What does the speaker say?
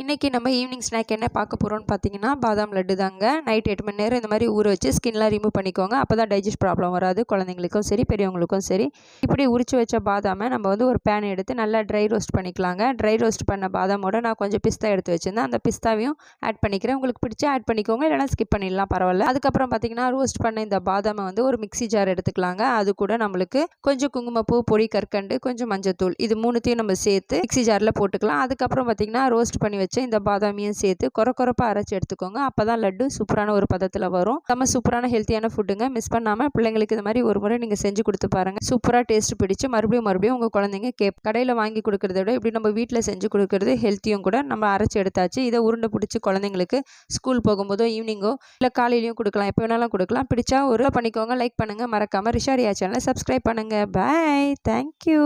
இன்றைக்கி நம்ம evening snack என்ன பார்க்க போகிறோம்னு பார்த்தீங்கன்னா பாதாம் லட்டு தாங்க. நைட் 8 மணி நேரம் இந்த மாதிரி ஊற வச்சு ஸ்கின்லாம் ரிமூவ் பண்ணிக்கோங்க. அப்போ தான் டைஜஸ்ட் ப்ராப்ளம் வராது, குழந்தைங்களுக்கும் சரி பெரியவங்களுக்கும் சரி. இப்படி உரிச்சு வச்ச பாதாமை நம்ம வந்து ஒரு பேன் எடுத்து நல்லா ட்ரை ரோஸ்ட் பண்ணிக்கலாங்க. ட்ரை ரோஸ்ட் பண்ண பாதாமோட நான் கொஞ்சம் பிஸ்தா எடுத்து வச்சுருந்தேன், அந்த பிஸ்தாவையும் ஆட் பண்ணிக்கிறேன். உங்களுக்கு பிடிச்சா ஆட் பண்ணிக்கோங்க, இல்லைனா ஸ்கிப் பண்ணிடலாம், பரவாயில்ல. அதுக்கப்புறம் பார்த்தீங்கன்னா ரோஸ்ட் பண்ண இந்த பாதாமை வந்து ஒரு மிக்ஸி ஜார் எடுத்துக்கலாங்க. அது கூட நம்மளுக்கு கொஞ்சம் குங்குமப்பூ, பொடி கற்கண்டு, கொஞ்சம் மஞ்சத்தூள், இது மூணுத்தையும் நம்ம சேர்த்து மிக்ஸி ஜாரில் போட்டுக்கலாம். அதுக்கப்புறம் பார்த்தீங்கன்னா ரோஸ்ட் பண்ணி இந்த பாதாமியும் சேர்த்து கொரப்பா அரைச்சி எடுத்துக்கோங்க. அப்பதான் லட்டு சூப்பரான ஒரு பதத்தில் வரும். நம்ம சூப்பரான ஹெல்த்தியான ஃபுட்டுங்க. மிஸ் பண்ணாமல் பிள்ளைங்களுக்கு இந்த மாதிரி ஒரு முறை நீங்கள் செஞ்சு கொடுத்து பாருங்க. சூப்பராக டேஸ்ட் பிடிச்சு மறுபடியும் உங்கள் குழந்தைங்க கடையில் வாங்கி கொடுக்கறத விட இப்படி நம்ம வீட்டில் செஞ்சு கொடுக்கறது ஹெல்த்தியும் கூட. நம்ம அரைச்சி எடுத்தாச்சு. இதை உருண்டை பிடிச்சி குழந்தைங்களுக்கு ஸ்கூல் போகும்போதோ ஈவினிங்கோ இல்லை காலையிலையும் கொடுக்கலாம், எப்போ வேணாலும் கொடுக்கலாம். பிடிச்சா ஒரு பண்ணிக்கோங்க. லைக் பண்ணுங்கள், மறக்காமல் ரிஷாரியா சேனலை சப்ஸ்கிரைப் பண்ணுங்கள். பாய், தேங்க்யூ.